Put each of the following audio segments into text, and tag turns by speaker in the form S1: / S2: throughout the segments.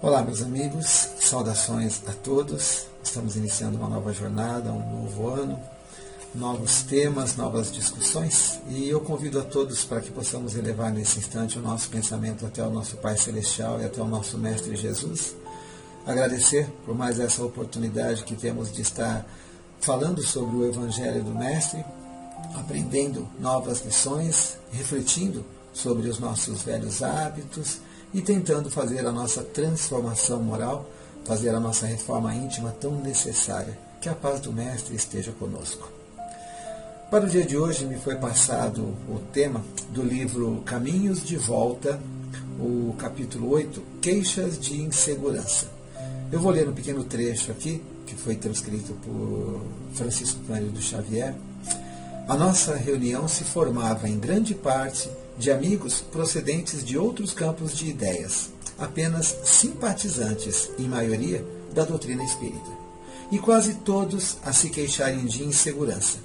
S1: Olá, meus amigos, saudações a todos. Estamos iniciando uma nova jornada, um novo ano, novos temas, novas discussões, e eu convido a todos para que possamos elevar nesse instante o nosso pensamento até o nosso Pai Celestial e até o nosso Mestre Jesus. Agradecer por mais essa oportunidade que temos de estar falando sobre o Evangelho do Mestre, aprendendo novas lições, refletindo sobre os nossos velhos hábitos e tentando fazer a nossa transformação moral, fazer a nossa reforma íntima tão necessária. Que a paz do Mestre esteja conosco. Para o dia de hoje me foi passado o tema do livro Caminhos de Volta, o capítulo 8, Queixas de Insegurança. Eu vou ler um pequeno trecho aqui, que foi transcrito por Francisco Cândido Xavier. A nossa reunião se formava em grande parte de amigos procedentes de outros campos de ideias, apenas simpatizantes, em maioria, da doutrina espírita, e quase todos a se queixarem de insegurança.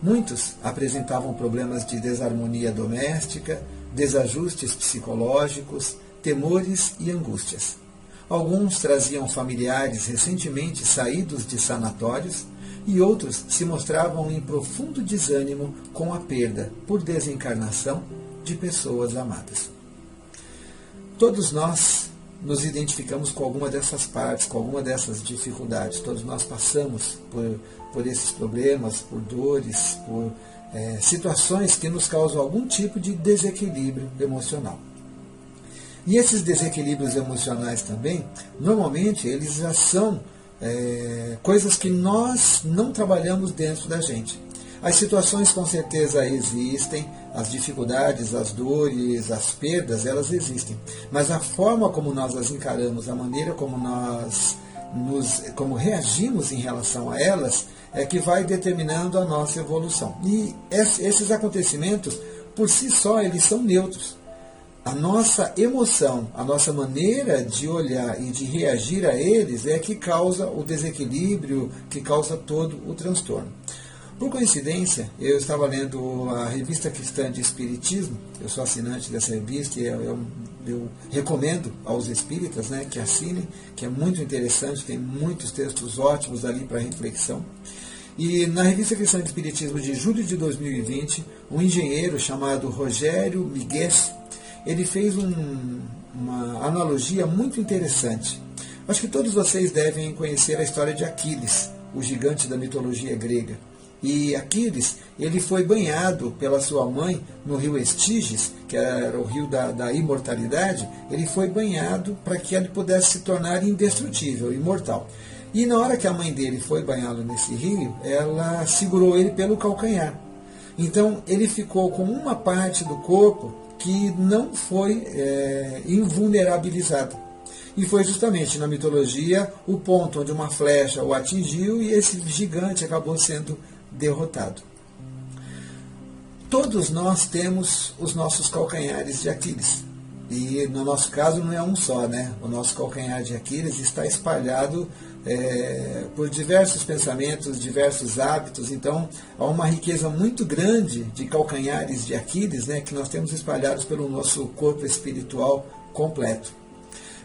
S1: Muitos apresentavam problemas de desarmonia doméstica, desajustes psicológicos, temores e angústias. Alguns traziam familiares recentemente saídos de sanatórios, e outros se mostravam em profundo desânimo com a perda, por desencarnação, de pessoas amadas. Todos nós nos identificamos com alguma dessas partes, com alguma dessas dificuldades. Todos nós passamos por esses problemas, por dores, por situações que nos causam algum tipo de desequilíbrio emocional. E esses desequilíbrios emocionais também, normalmente, eles já são coisas que nós não trabalhamos dentro da gente. As situações com certeza existem, as dificuldades, as dores, as perdas, elas existem. Mas a forma como nós as encaramos, a maneira como nós como reagimos em relação a elas, é que vai determinando a nossa evolução. E esses acontecimentos, por si só, eles são neutros. A nossa emoção, a nossa maneira de olhar e de reagir a eles é que causa o desequilíbrio, que causa todo o transtorno. Por coincidência, eu estava lendo a Revista Cristã de Espiritismo, eu sou assinante dessa revista e eu recomendo aos espíritas, que assinem, que é muito interessante, tem muitos textos ótimos ali para reflexão. E na Revista Cristã de Espiritismo de julho de 2020, um engenheiro chamado Rogério Miguel, ele fez uma analogia muito interessante. Acho que todos vocês devem conhecer a história de Aquiles, o gigante da mitologia grega. E Aquiles, ele foi banhado pela sua mãe no rio Estígis, que era o rio da imortalidade. Ele foi banhado para que ele pudesse se tornar indestrutível, imortal. E na hora que a mãe dele foi banhá-lo nesse rio, ela segurou ele pelo calcanhar. Então ele ficou com uma parte do corpo que não foi invulnerabilizada. E foi justamente na mitologia o ponto onde uma flecha o atingiu e esse gigante acabou sendo derrotado. Todos nós temos os nossos calcanhares de Aquiles. E no nosso caso não é um só, O nosso calcanhar de Aquiles está espalhado por diversos pensamentos, diversos hábitos. Então há uma riqueza muito grande de calcanhares de Aquiles, que nós temos espalhados pelo nosso corpo espiritual completo.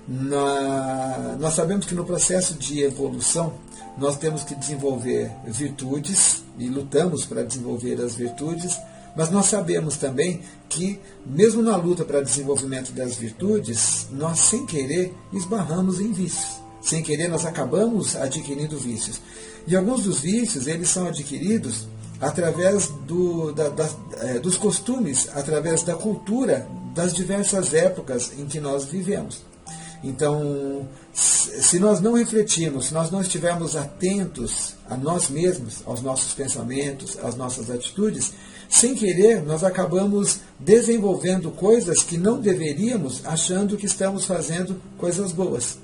S1: Nós sabemos que no processo de evolução nós temos que desenvolver virtudes e lutamos para desenvolver as virtudes, mas nós sabemos também que, mesmo na luta para o desenvolvimento das virtudes, nós, sem querer, esbarramos em vícios. Sem querer, nós acabamos adquirindo vícios. E alguns dos vícios, eles são adquiridos através dos costumes, através da cultura das diversas épocas em que nós vivemos. Então, se nós não refletirmos, se nós não estivermos atentos a nós mesmos, aos nossos pensamentos, às nossas atitudes, sem querer, nós acabamos desenvolvendo coisas que não deveríamos, achando que estamos fazendo coisas boas.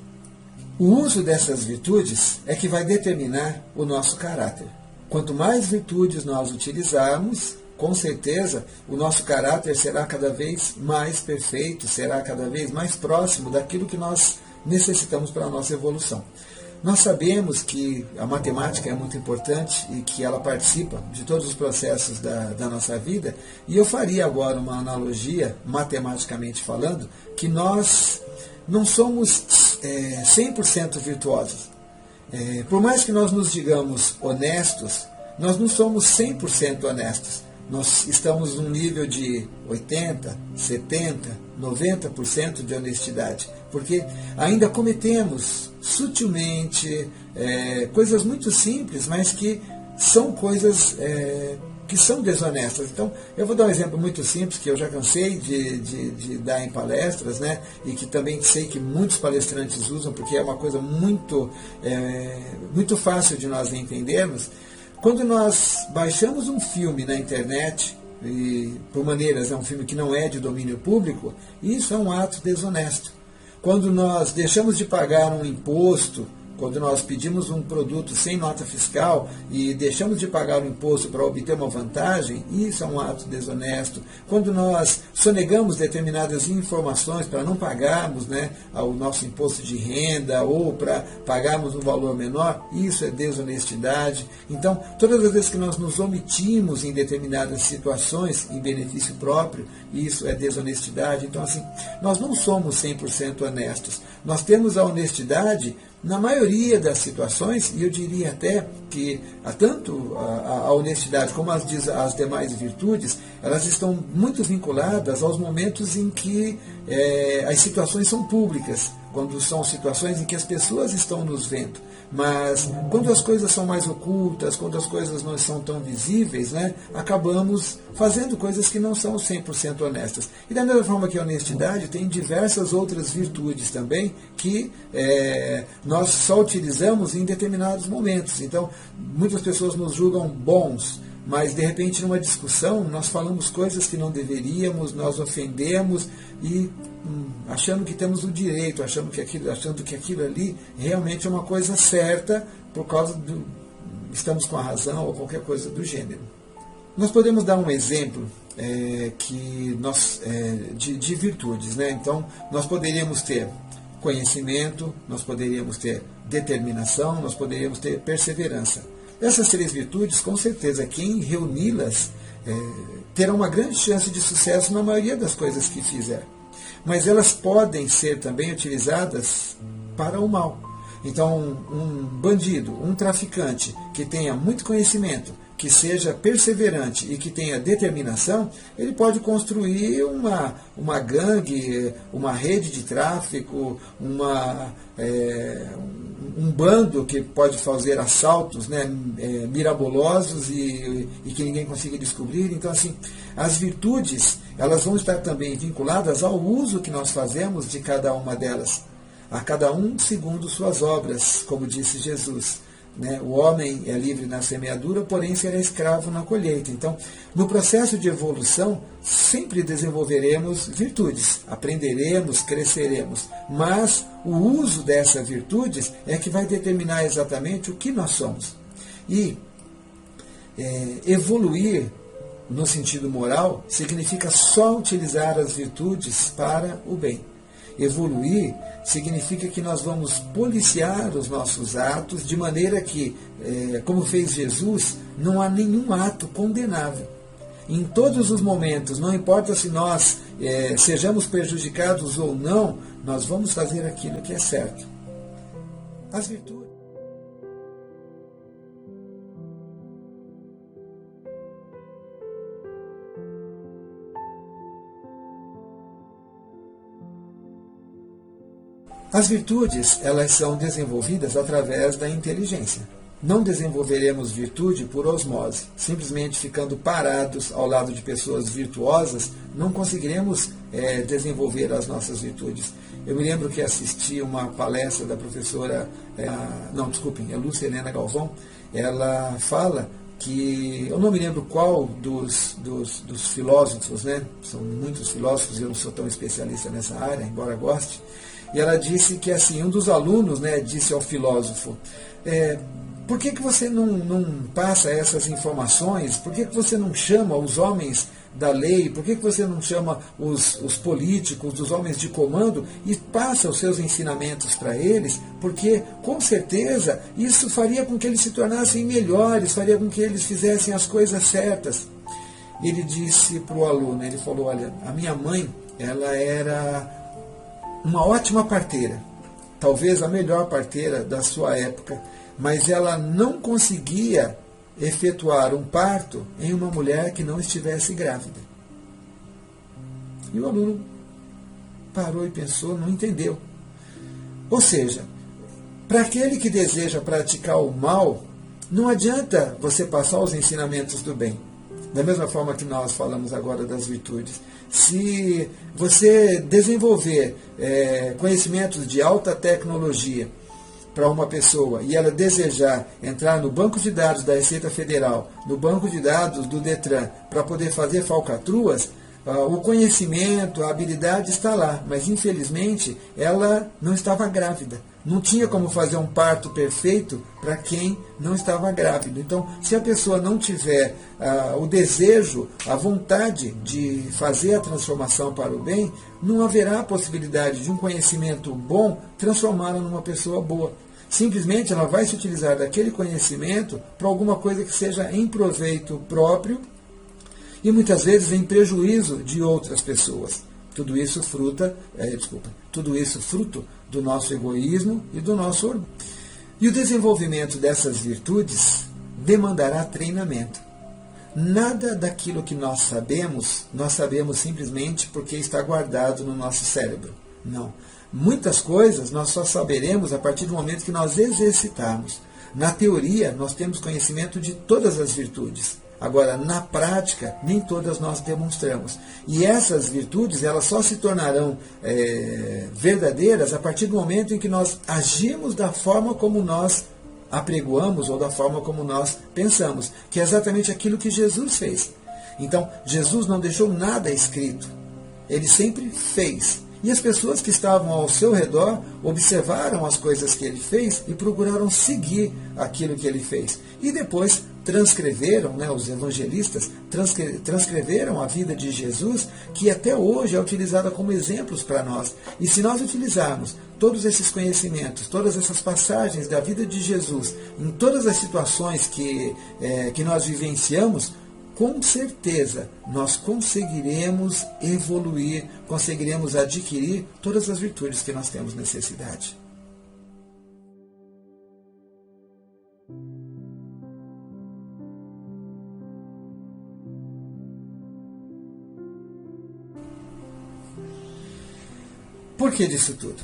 S1: O uso dessas virtudes é que vai determinar o nosso caráter. Quanto mais virtudes nós utilizarmos, com certeza o nosso caráter será cada vez mais perfeito, será cada vez mais próximo daquilo que nós necessitamos para a nossa evolução. Nós sabemos que a matemática é muito importante e que ela participa de todos os processos da nossa vida, e eu faria agora uma analogia, matematicamente falando, que nós não somos 100% virtuosos. Por mais que nós nos digamos honestos, nós não somos 100% honestos. Nós estamos num nível de 80%, 70%, 90% de honestidade, porque ainda cometemos sutilmente coisas muito simples, mas que são coisas que são desonestas. Então, eu vou dar um exemplo muito simples, que eu já cansei de dar em palestras, né, e que também sei que muitos palestrantes usam, porque é uma coisa muito fácil de nós entendermos. Quando nós baixamos um filme na internet, e por maneiras é um filme que não é de domínio público, isso é um ato desonesto. Quando nós deixamos de pagar um imposto, quando nós pedimos um produto sem nota fiscal e deixamos de pagar o imposto para obter uma vantagem, isso é um ato desonesto. Quando nós sonegamos determinadas informações para não pagarmos, né, o nosso imposto de renda ou para pagarmos um valor menor, isso é desonestidade. Então, todas as vezes que nós nos omitimos em determinadas situações em benefício próprio, isso é desonestidade. Então, assim, nós não somos 100% honestos. Nós temos a honestidade na maioria das situações, e eu diria até que tanto a honestidade como as demais virtudes, elas estão muito vinculadas aos momentos em que as situações são públicas, quando são situações em que as pessoas estão nos vendo. Mas quando as coisas são mais ocultas, quando as coisas não são tão visíveis, né, acabamos fazendo coisas que não são 100% honestas. E da mesma forma que a honestidade, tem diversas outras virtudes também que nós só utilizamos em determinados momentos. Então, muitas pessoas nos julgam bons, mas de repente numa discussão nós falamos coisas que não deveríamos, nós ofendemos e achando que temos o direito, achando que aquilo ali realmente é uma coisa certa por causa do estamos com a razão ou qualquer coisa do gênero. Nós podemos dar um exemplo de virtudes, né? Então, nós poderíamos ter conhecimento, nós poderíamos ter determinação, nós poderíamos ter perseverança. Essas três virtudes, com certeza, quem reuni-las terá uma grande chance de sucesso na maioria das coisas que fizer. Mas elas podem ser também utilizadas para o mal. Então, um bandido, um traficante que tenha muito conhecimento, que seja perseverante e que tenha determinação, ele pode construir uma gangue, uma rede de tráfico, um bando que pode fazer assaltos, né, mirabolosos e que ninguém consiga descobrir. Então, assim, as virtudes, elas vão estar também vinculadas ao uso que nós fazemos de cada uma delas. A cada um segundo suas obras, como disse Jesus. O homem é livre na semeadura, porém será escravo na colheita. Então, no processo de evolução, sempre desenvolveremos virtudes, aprenderemos, cresceremos. Mas o uso dessas virtudes é que vai determinar exatamente o que nós somos. E evoluir, no sentido moral, significa só utilizar as virtudes para o bem. Evoluir significa que nós vamos policiar os nossos atos de maneira que, como fez Jesus, não há nenhum ato condenável. Em todos os momentos, não importa se nós sejamos prejudicados ou não, nós vamos fazer aquilo que é certo. As virtudes. As virtudes, elas são desenvolvidas através da inteligência. Não desenvolveremos virtude por osmose. Simplesmente ficando parados ao lado de pessoas virtuosas, não conseguiremos desenvolver as nossas virtudes. Eu me lembro que assisti uma palestra da professora, Lúcia Helena Galvão. Ela fala que, eu não me lembro qual dos filósofos, né? São muitos filósofos, eu não sou tão especialista nessa área, embora goste. E ela disse que, assim, um dos alunos, né, disse ao filósofo, por que você não passa essas informações? Por que você não chama os homens da lei? Por que você não chama os políticos, os homens de comando e passa os seus ensinamentos para eles? Porque, com certeza, isso faria com que eles se tornassem melhores, faria com que eles fizessem as coisas certas. Ele disse para o aluno, ele falou, olha, a minha mãe, ela era uma ótima parteira, talvez a melhor parteira da sua época, mas ela não conseguia efetuar um parto em uma mulher que não estivesse grávida. E o aluno parou e pensou, não entendeu. Ou seja, para aquele que deseja praticar o mal, não adianta você passar os ensinamentos do bem. Da mesma forma que nós falamos agora das virtudes. Se você desenvolver conhecimentos de alta tecnologia para uma pessoa e ela desejar entrar no banco de dados da Receita Federal, no banco de dados do Detran, para poder fazer falcatruas, o conhecimento, a habilidade está lá, mas infelizmente ela não estava grávida. Não tinha como fazer um parto perfeito para quem não estava grávido. Então, se a pessoa não tiver o desejo, a vontade de fazer a transformação para o bem, não haverá possibilidade de um conhecimento bom transformá-la numa pessoa boa. Simplesmente ela vai se utilizar daquele conhecimento para alguma coisa que seja em proveito próprio e muitas vezes em prejuízo de outras pessoas. Tudo isso fruto do nosso egoísmo e do nosso orgulho. E o desenvolvimento dessas virtudes demandará treinamento. Nada daquilo que nós sabemos simplesmente porque está guardado no nosso cérebro. Não. Muitas coisas nós só saberemos a partir do momento que nós exercitarmos. Na teoria, nós temos conhecimento de todas as virtudes. Agora, na prática, nem todas nós demonstramos. E essas virtudes, elas só se tornarão verdadeiras a partir do momento em que nós agimos da forma como nós apregoamos ou da forma como nós pensamos, que é exatamente aquilo que Jesus fez. Então, Jesus não deixou nada escrito. Ele sempre fez. E as pessoas que estavam ao seu redor observaram as coisas que ele fez e procuraram seguir aquilo que ele fez. E depois transcreveram, os evangelistas, transcreveram a vida de Jesus, que até hoje é utilizada como exemplos para nós. E se nós utilizarmos todos esses conhecimentos, todas essas passagens da vida de Jesus, em todas as situações que nós vivenciamos, com certeza nós conseguiremos evoluir, conseguiremos adquirir todas as virtudes que nós temos necessidade. Por que disso tudo?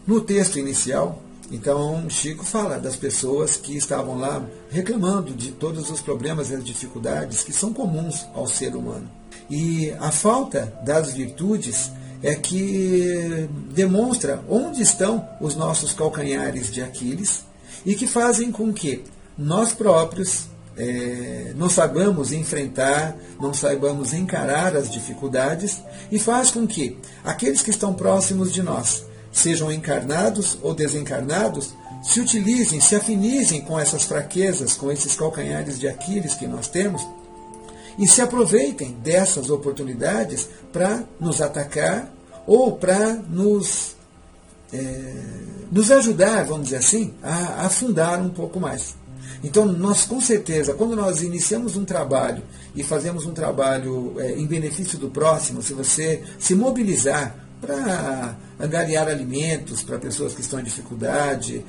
S1: No texto inicial, então, Chico fala das pessoas que estavam lá reclamando de todos os problemas e as dificuldades que são comuns ao ser humano. E a falta das virtudes é que demonstra onde estão os nossos calcanhares de Aquiles e que fazem com que nós próprios não saibamos enfrentar, não saibamos encarar as dificuldades e faz com que aqueles que estão próximos de nós, sejam encarnados ou desencarnados, se utilizem, se afinizem com essas fraquezas, com esses calcanhares de Aquiles que nós temos, e se aproveitem dessas oportunidades para nos atacar ou para nos ajudar, vamos dizer assim, a afundar um pouco mais. Então, nós com certeza, quando nós iniciamos um trabalho e fazemos um trabalho em benefício do próximo, se você se mobilizar para angariar alimentos para pessoas que estão em dificuldade,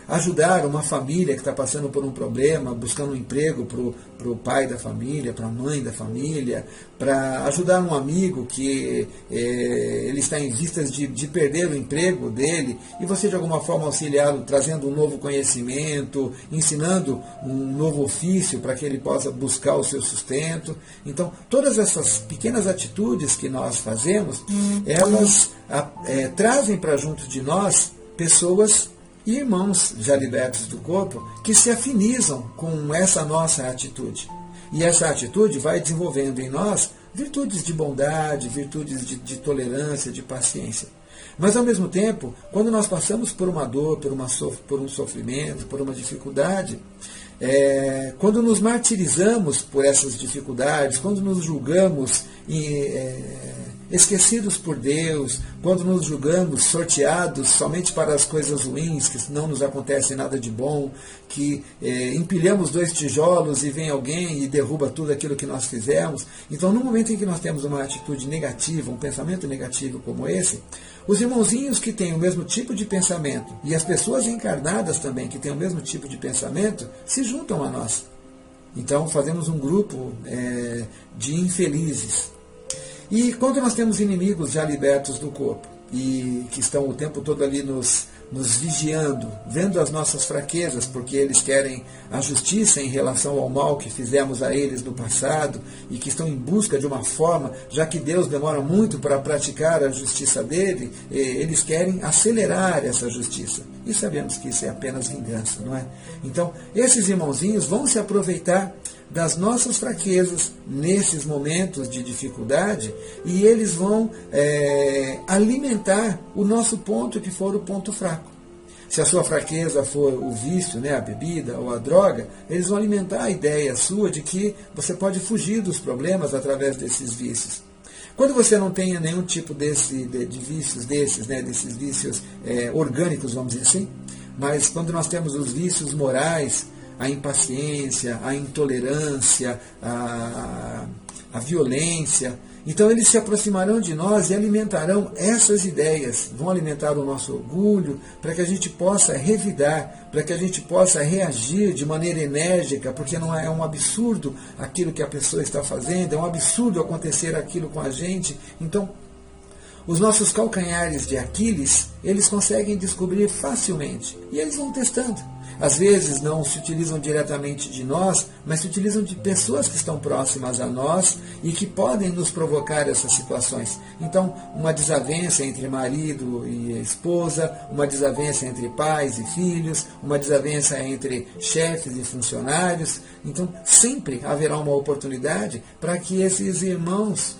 S1: ajudar uma família que está passando por um problema, buscando um emprego para o pai da família, para a mãe da família, para ajudar um amigo que ele está em vistas de perder o emprego dele, e você de alguma forma auxiliá-lo, trazendo um novo conhecimento, ensinando um novo ofício para que ele possa buscar o seu sustento. Então, todas essas pequenas atitudes que nós fazemos, elas trazem para junto de nós pessoas e irmãos já libertos do corpo que se afinizam com essa nossa atitude. E essa atitude vai desenvolvendo em nós virtudes de bondade, virtudes de tolerância, de paciência. Mas, ao mesmo tempo, quando nós passamos por uma dor, por um sofrimento, por uma dificuldade, quando nos martirizamos por essas dificuldades, quando nos julgamos esquecidos por Deus, quando nos julgamos sorteados somente para as coisas ruins, que não nos acontece nada de bom, que empilhamos 2 tijolos e vem alguém e derruba tudo aquilo que nós fizemos. Então, no momento em que nós temos uma atitude negativa, um pensamento negativo como esse, Os irmãozinhos que têm o mesmo tipo de pensamento e as pessoas encarnadas também que têm o mesmo tipo de pensamento se juntam a nós. Então fazemos um grupo de infelizes. E quando nós temos inimigos já libertos do corpo e que estão o tempo todo ali nos vigiando, vendo as nossas fraquezas, porque eles querem a justiça em relação ao mal que fizemos a eles no passado e que estão em busca de uma forma, já que Deus demora muito para praticar a justiça dele, eles querem acelerar essa justiça. E sabemos que isso é apenas vingança, não é? Então, esses irmãozinhos vão se aproveitar das nossas fraquezas nesses momentos de dificuldade e eles vão alimentar o nosso ponto que for o ponto fraco. Se a sua fraqueza for o vício, né, a bebida ou a droga, eles vão alimentar a ideia sua de que você pode fugir dos problemas através desses vícios. Quando você não tem nenhum tipo de vícios desses, né, desses vícios orgânicos, vamos dizer assim, mas quando nós temos os vícios morais, a impaciência, a intolerância, a violência, então eles se aproximarão de nós e alimentarão essas ideias, vão alimentar o nosso orgulho, para que a gente possa revidar, para que a gente possa reagir de maneira enérgica, porque não é um absurdo aquilo que a pessoa está fazendo, é um absurdo acontecer aquilo com a gente. Então, os nossos calcanhares de Aquiles, eles conseguem descobrir facilmente, e eles vão testando. Às vezes não se utilizam diretamente de nós, mas se utilizam de pessoas que estão próximas a nós e que podem nos provocar essas situações. Então, uma desavença entre marido e esposa, uma desavença entre pais e filhos, uma desavença entre chefes e funcionários. Então, sempre haverá uma oportunidade para que esses irmãos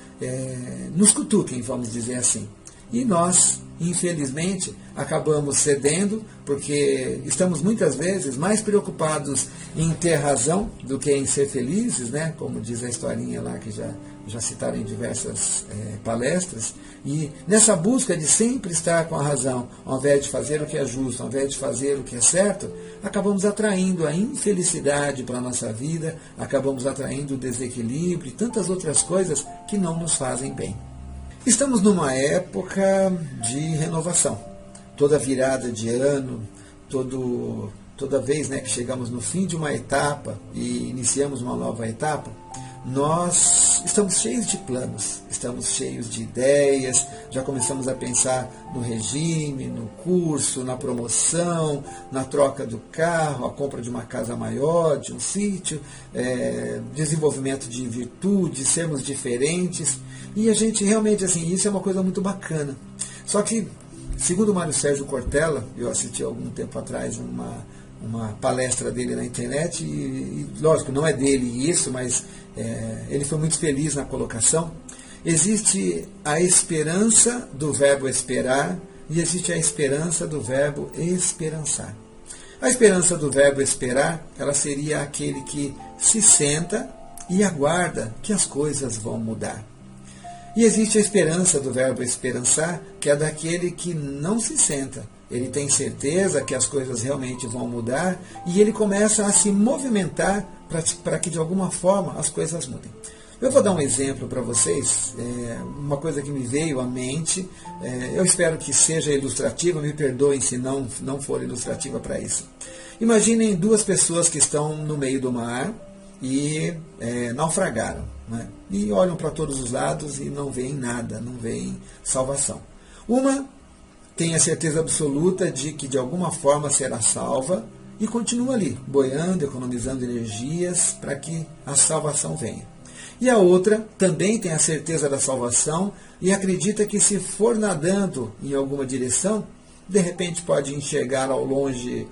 S1: nos cutuquem, vamos dizer assim. E nós, infelizmente, acabamos cedendo, porque estamos muitas vezes mais preocupados em ter razão do que em ser felizes, né? Como diz a historinha lá que já citaram em diversas palestras. E nessa busca de sempre estar com a razão, ao invés de fazer o que é justo, ao invés de fazer o que é certo, acabamos atraindo a infelicidade para a nossa vida, acabamos atraindo o desequilíbrio e tantas outras coisas que não nos fazem bem. Estamos numa época de renovação. Toda virada de ano, toda vez, né, que chegamos no fim de uma etapa e iniciamos uma nova etapa, nós estamos cheios de planos, estamos cheios de ideias, já começamos a pensar no regime, no curso, na promoção, na troca do carro, a compra de uma casa maior, de um sítio, desenvolvimento de virtudes, sermos diferentes. E a gente realmente, assim, isso é uma coisa muito bacana. Só que, segundo o Mário Sérgio Cortella, eu assisti há algum tempo atrás uma palestra dele na internet, e lógico, não é dele isso, mas ele foi muito feliz na colocação. Existe a esperança do verbo esperar e existe a esperança do verbo esperançar. A esperança do verbo esperar, ela seria aquele que se senta e aguarda que as coisas vão mudar. E existe a esperança do verbo esperançar, que é daquele que não se senta. Ele tem certeza que as coisas realmente vão mudar e ele começa a se movimentar para que de alguma forma as coisas mudem. Eu vou dar um exemplo para vocês, uma coisa que me veio à mente, eu espero que seja ilustrativa, me perdoem se não for ilustrativa para isso. Imaginem duas pessoas que estão no meio do mar e naufragaram, né? E olham para todos os lados e não veem nada, não veem salvação. Uma tem a certeza absoluta de que de alguma forma será salva e continua ali, boiando, economizando energias para que a salvação venha. E a outra também tem a certeza da salvação e acredita que se for nadando em alguma direção, de repente pode enxergar ao longe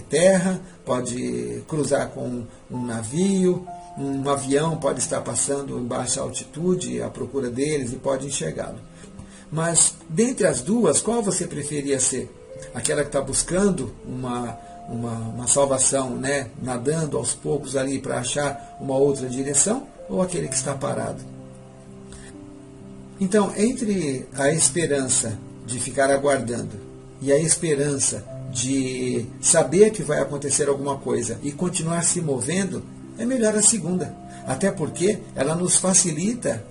S1: terra, pode cruzar com um navio, um avião pode estar passando em baixa altitude à procura deles e pode enxergá-lo. Mas, dentre as duas, qual você preferia ser? Aquela que está buscando uma salvação, né? Nadando aos poucos ali para achar uma outra direção, ou aquele que está parado? Então, entre a esperança de ficar aguardando e a esperança de saber que vai acontecer alguma coisa e continuar se movendo, é melhor a segunda. Até porque ela nos facilita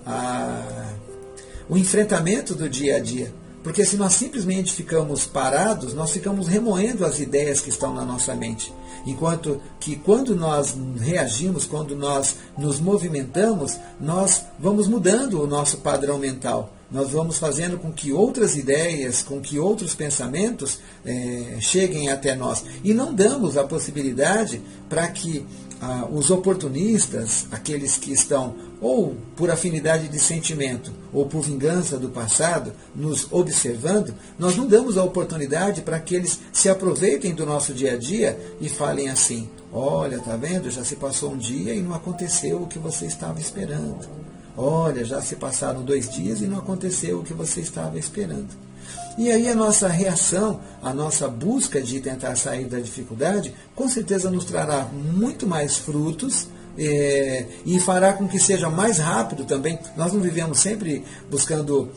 S1: o enfrentamento do dia a dia. Porque se nós simplesmente ficamos parados, nós ficamos remoendo as ideias que estão na nossa mente. Enquanto que quando nós reagimos, quando nós nos movimentamos, nós vamos mudando o nosso padrão mental. Nós vamos fazendo com que outras ideias, com que outros pensamentos cheguem até nós. E não damos a possibilidade para que os oportunistas, aqueles que estão ou por afinidade de sentimento ou por vingança do passado, nos observando, nós não damos a oportunidade para que eles se aproveitem do nosso dia a dia e falem assim: olha, tá vendo? Já se passou um dia e não aconteceu o que você estava esperando. Olha, já se passaram 2 dias e não aconteceu o que você estava esperando. E aí a nossa reação, a nossa busca de tentar sair da dificuldade, com certeza nos trará muito mais frutos e fará com que seja mais rápido também. Nós não vivemos sempre buscando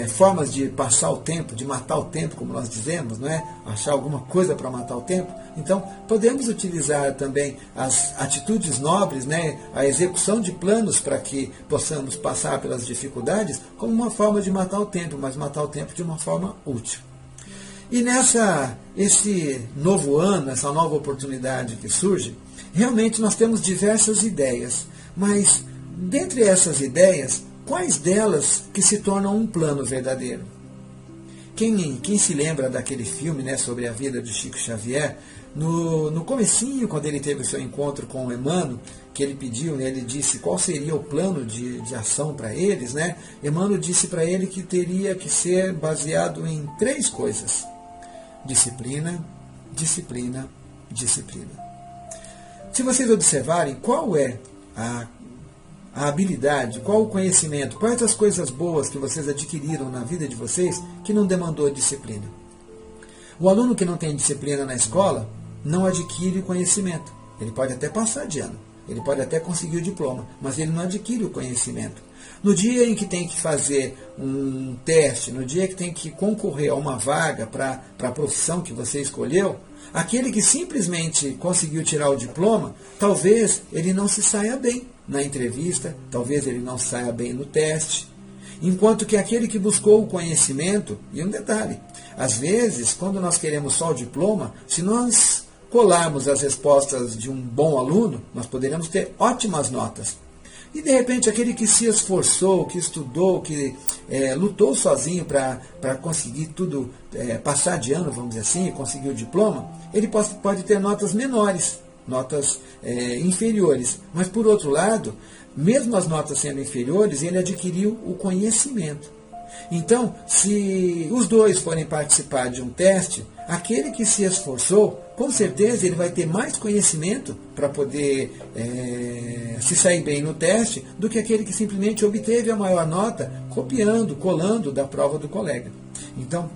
S1: formas de passar o tempo, de matar o tempo, como nós dizemos, não é? Achar alguma coisa para matar o tempo. Então, podemos utilizar também as atitudes nobres, né? A execução de planos para que possamos passar pelas dificuldades como uma forma de matar o tempo, mas matar o tempo de uma forma útil. E esse novo ano, essa nova oportunidade que surge, realmente nós temos diversas ideias, mas dentre essas ideias, quais delas que se tornam um plano verdadeiro? Quem se lembra daquele filme, né, sobre a vida de Chico Xavier, no comecinho, quando ele teve o seu encontro com o Emmanuel, que ele pediu, né, ele disse qual seria o plano de ação para eles, né? Emmanuel disse para ele que teria que ser baseado em 3 coisas: disciplina, disciplina, disciplina. Se vocês observarem, qual é a habilidade, qual o conhecimento, quais as coisas boas que vocês adquiriram na vida de vocês que não demandou disciplina? O aluno que não tem disciplina na escola não adquire conhecimento. Ele pode até passar de ano, ele pode até conseguir o diploma, mas ele não adquire o conhecimento. No dia em que tem que fazer um teste, no dia que tem que concorrer a uma vaga para a profissão que você escolheu, aquele que simplesmente conseguiu tirar o diploma, talvez ele não se saia bem na entrevista, talvez ele não saia bem no teste. Enquanto que aquele que buscou o conhecimento, e um detalhe, às vezes, quando nós queremos só o diploma, se nós colarmos as respostas de um bom aluno, nós poderemos ter ótimas notas. E de repente aquele que se esforçou, que estudou, que lutou sozinho para conseguir tudo, passar de ano, vamos dizer assim, conseguir o diploma, ele pode ter notas menores, notas inferiores. Mas por outro lado, mesmo as notas sendo inferiores, ele adquiriu o conhecimento. Então, se os dois forem participar de um teste, aquele que se esforçou, com certeza ele vai ter mais conhecimento para poder se sair bem no teste do que aquele que simplesmente obteve a maior nota copiando, colando da prova do colega. Então,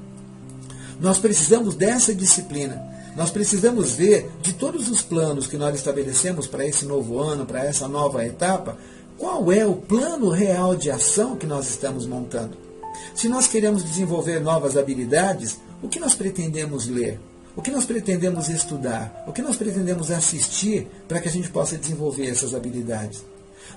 S1: nós precisamos dessa disciplina. Nós precisamos ver de todos os planos que nós estabelecemos para esse novo ano, para essa nova etapa, qual é o plano real de ação que nós estamos montando. Se nós queremos desenvolver novas habilidades, o que nós pretendemos ler? O que nós pretendemos estudar? O que nós pretendemos assistir para que a gente possa desenvolver essas habilidades?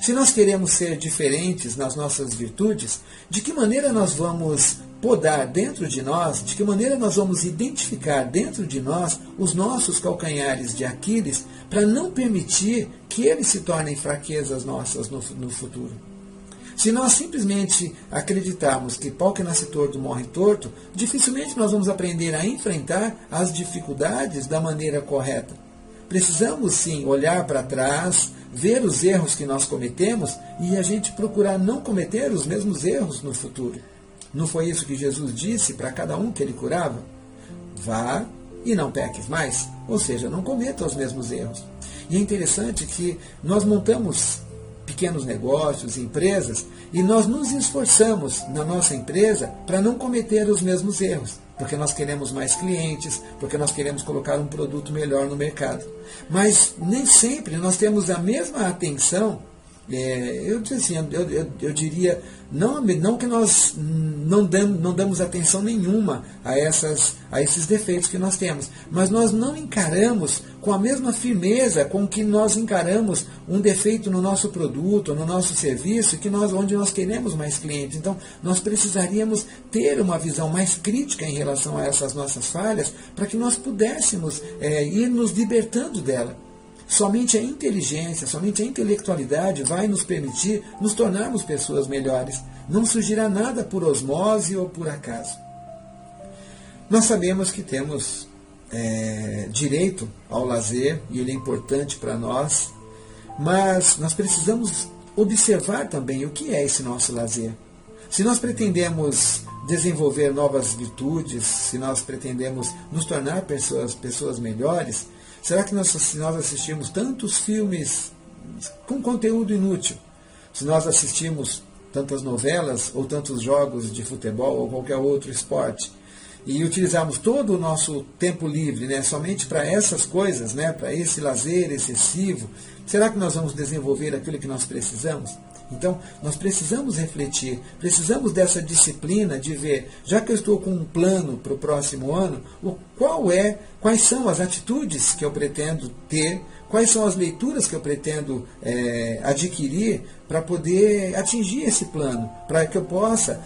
S1: Se nós queremos ser diferentes nas nossas virtudes, de que maneira nós vamos podar dentro de nós, de que maneira nós vamos identificar dentro de nós os nossos calcanhares de Aquiles para não permitir que eles se tornem fraquezas nossas no futuro? Se nós simplesmente acreditarmos que pau que nasce torto morre torto, dificilmente nós vamos aprender a enfrentar as dificuldades da maneira correta. Precisamos sim olhar para trás, ver os erros que nós cometemos e a gente procurar não cometer os mesmos erros no futuro. Não foi isso que Jesus disse para cada um que ele curava? Vá e não peques mais, ou seja, não cometa os mesmos erros. E é interessante que nós montamos pequenos negócios, empresas, e nós nos esforçamos na nossa empresa para não cometer os mesmos erros, porque nós queremos mais clientes, porque nós queremos colocar um produto melhor no mercado. Mas nem sempre nós temos a mesma atenção Eu diria, não que nós não damos atenção nenhuma a esses defeitos que nós temos, mas nós não encaramos com a mesma firmeza com que nós encaramos um defeito no nosso produto, no nosso serviço, onde nós queremos mais clientes. Então, nós precisaríamos ter uma visão mais crítica em relação a essas nossas falhas, para que nós pudéssemos ir nos libertando dela. Somente a inteligência, somente a intelectualidade vai nos permitir nos tornarmos pessoas melhores. Não surgirá nada por osmose ou por acaso. Nós sabemos que temos direito ao lazer, e ele é importante para nós, mas nós precisamos observar também o que é esse nosso lazer. Se nós pretendemos desenvolver novas virtudes, se nós pretendemos nos tornar pessoas melhores, será que se nós assistirmos tantos filmes com conteúdo inútil, se nós assistirmos tantas novelas ou tantos jogos de futebol ou qualquer outro esporte, e utilizarmos todo o nosso tempo livre, somente para essas coisas, para esse lazer excessivo, será que nós vamos desenvolver aquilo que nós precisamos? Então, nós precisamos refletir, precisamos dessa disciplina de ver, já que eu estou com um plano para o próximo ano, quais são as atitudes que eu pretendo ter, quais são as leituras que eu pretendo adquirir para poder atingir esse plano, para que eu possa,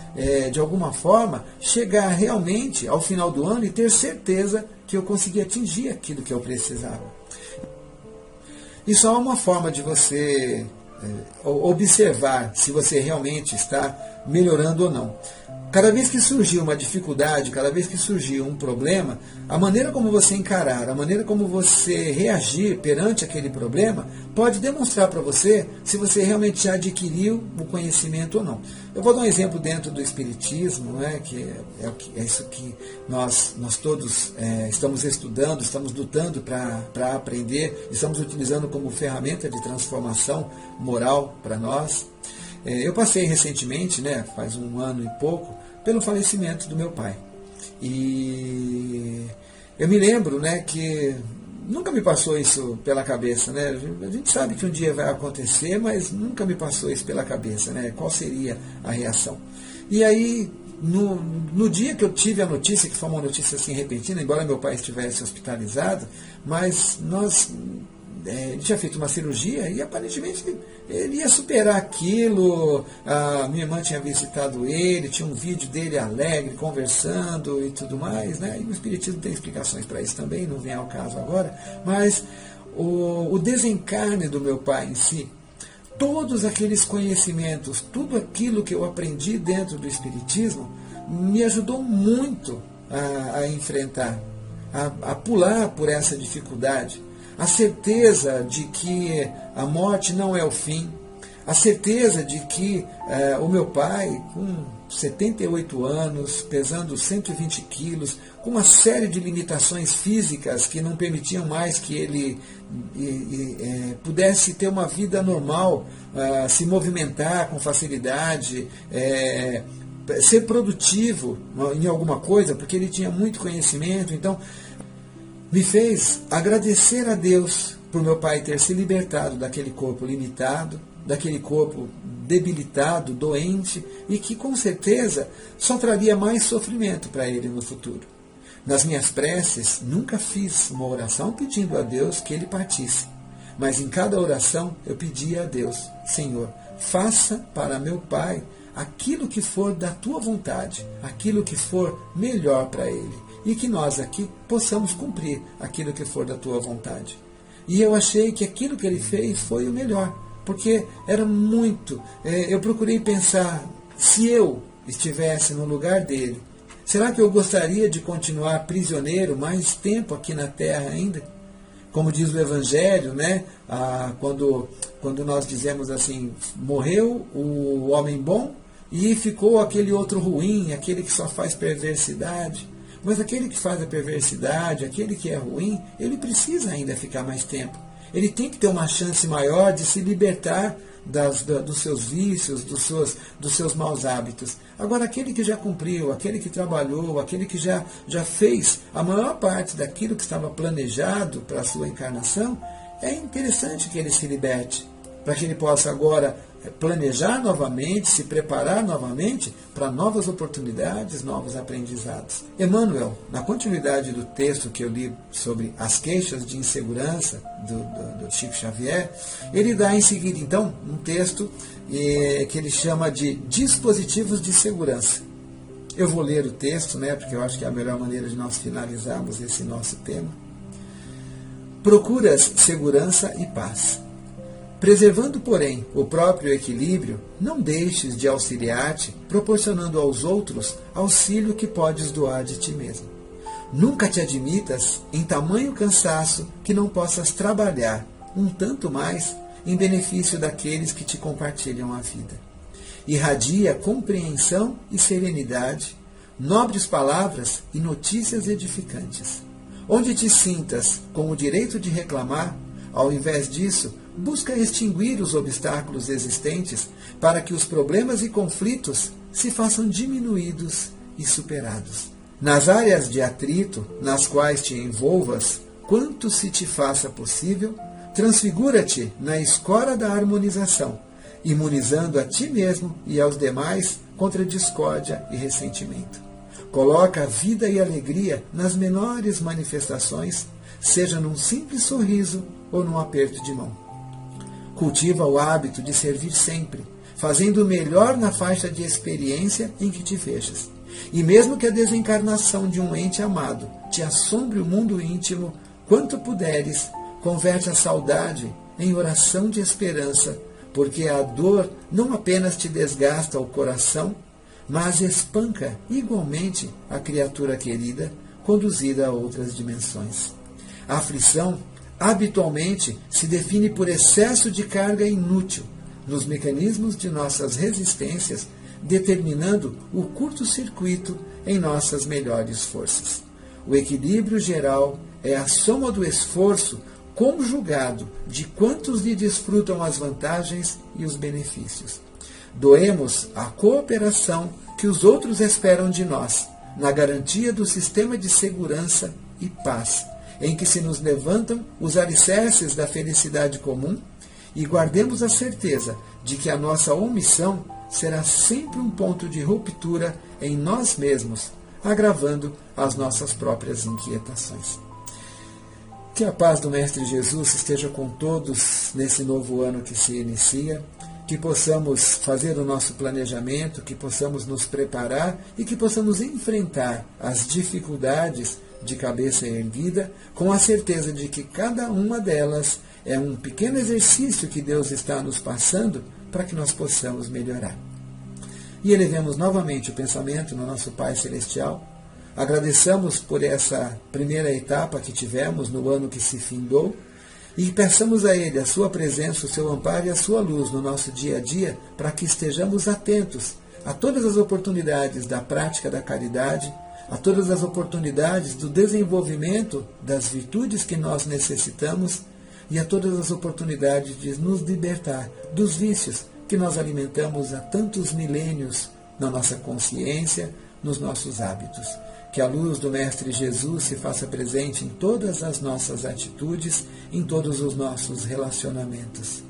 S1: de alguma forma, chegar realmente ao final do ano e ter certeza que eu consegui atingir aquilo que eu precisava. Isso é uma forma de você observar se você realmente está melhorando ou não. Cada vez que surgir uma dificuldade, cada vez que surgir um problema, a maneira como você encarar, a maneira como você reagir perante aquele problema, pode demonstrar para você se você realmente já adquiriu o conhecimento ou não. Eu vou dar um exemplo dentro do Espiritismo, que é isso que nós todos estamos estudando, estamos lutando para aprender, estamos utilizando como ferramenta de transformação moral para nós. Eu passei recentemente, faz um ano e pouco, pelo falecimento do meu pai. E eu me lembro que nunca me passou isso pela cabeça. A gente sabe que um dia vai acontecer, mas nunca me passou isso pela cabeça. Qual seria a reação? E aí, no dia que eu tive a notícia, que foi uma notícia assim repentina, embora meu pai estivesse hospitalizado, mas ele tinha feito uma cirurgia e aparentemente ele ia superar aquilo. A minha irmã tinha visitado ele, tinha um vídeo dele alegre, conversando e tudo mais, E o Espiritismo tem explicações para isso também, não vem ao caso agora, mas o desencarne do meu pai em si, todos aqueles conhecimentos, tudo aquilo que eu aprendi dentro do Espiritismo, me ajudou muito a enfrentar, a pular por essa dificuldade. A certeza de que a morte não é o fim, a certeza de que o meu pai, com 78 anos, pesando 120 quilos, com uma série de limitações físicas que não permitiam mais que ele pudesse ter uma vida normal, se movimentar com facilidade, ser produtivo em alguma coisa, porque ele tinha muito conhecimento. Então, me fez agradecer a Deus por meu pai ter se libertado daquele corpo limitado, daquele corpo debilitado, doente, e que com certeza só traria mais sofrimento para ele no futuro. Nas minhas preces, nunca fiz uma oração pedindo a Deus que ele partisse, mas em cada oração eu pedia a Deus: Senhor, faça para meu pai aquilo que for da tua vontade, aquilo que for melhor para ele, e que nós aqui possamos cumprir aquilo que for da tua vontade. E eu achei que aquilo que ele fez foi o melhor, porque era muito. Eu procurei pensar, se eu estivesse no lugar dele, será que eu gostaria de continuar prisioneiro mais tempo aqui na Terra ainda? Como diz o Evangelho, quando nós dizemos assim, morreu o homem bom e ficou aquele outro ruim, aquele que só faz perversidade. Mas aquele que faz a perversidade, aquele que é ruim, ele precisa ainda ficar mais tempo. Ele tem que ter uma chance maior de se libertar dos seus vícios, dos seus maus hábitos. Agora, aquele que já cumpriu, aquele que trabalhou, aquele que já fez a maior parte daquilo que estava planejado para a sua encarnação, é interessante que ele se liberte. para que ele possa agora planejar novamente, se preparar novamente para novas oportunidades, novos aprendizados. Emmanuel, na continuidade do texto que eu li sobre as queixas de insegurança do Chico Xavier, ele dá em seguida, então, um texto que ele chama de dispositivos de segurança. Eu vou ler o texto, porque eu acho que é a melhor maneira de nós finalizarmos esse nosso tema. Procuras segurança e paz. Preservando, porém, o próprio equilíbrio, não deixes de auxiliar-te, proporcionando aos outros auxílio que podes doar de ti mesmo. Nunca te admitas em tamanho cansaço que não possas trabalhar, um tanto mais, em benefício daqueles que te compartilham a vida. Irradia compreensão e serenidade, nobres palavras e notícias edificantes. Onde te sintas com o direito de reclamar, ao invés disso, busca extinguir os obstáculos existentes para que os problemas e conflitos se façam diminuídos e superados. Nas áreas de atrito nas quais te envolvas, quanto se te faça possível, transfigura-te na escola da harmonização, imunizando a ti mesmo e aos demais contra discórdia e ressentimento. Coloca a vida e alegria nas menores manifestações, seja num simples sorriso ou num aperto de mão. Cultiva o hábito de servir sempre, fazendo o melhor na faixa de experiência em que te vejas. E mesmo que a desencarnação de um ente amado te assombre o mundo íntimo, quanto puderes, converte a saudade em oração de esperança, porque a dor não apenas te desgasta o coração, mas espanca igualmente a criatura querida, conduzida a outras dimensões. A aflição habitualmente se define por excesso de carga inútil nos mecanismos de nossas resistências, determinando o curto-circuito em nossas melhores forças. O equilíbrio geral é a soma do esforço conjugado de quantos lhe desfrutam as vantagens e os benefícios. Doemos a cooperação que os outros esperam de nós, na garantia do sistema de segurança e paz, em que se nos levantam os alicerces da felicidade comum, e guardemos a certeza de que a nossa omissão será sempre um ponto de ruptura em nós mesmos, agravando as nossas próprias inquietações. Que a paz do Mestre Jesus esteja com todos nesse novo ano que se inicia, que possamos fazer o nosso planejamento, que possamos nos preparar e que possamos enfrentar as dificuldades de cabeça erguida, com a certeza de que cada uma delas é um pequeno exercício que Deus está nos passando para que nós possamos melhorar. E elevemos novamente o pensamento no nosso Pai Celestial. Agradeçamos por essa primeira etapa que tivemos no ano que se findou e peçamos a Ele a sua presença, o seu amparo e a sua luz no nosso dia a dia, para que estejamos atentos a todas as oportunidades da prática da caridade, a todas as oportunidades do desenvolvimento das virtudes que nós necessitamos e a todas as oportunidades de nos libertar dos vícios que nós alimentamos há tantos milênios na nossa consciência, nos nossos hábitos. Que a luz do Mestre Jesus se faça presente em todas as nossas atitudes, em todos os nossos relacionamentos.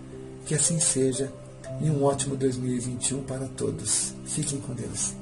S1: Que assim seja, e um ótimo 2021 para todos. Fiquem com Deus.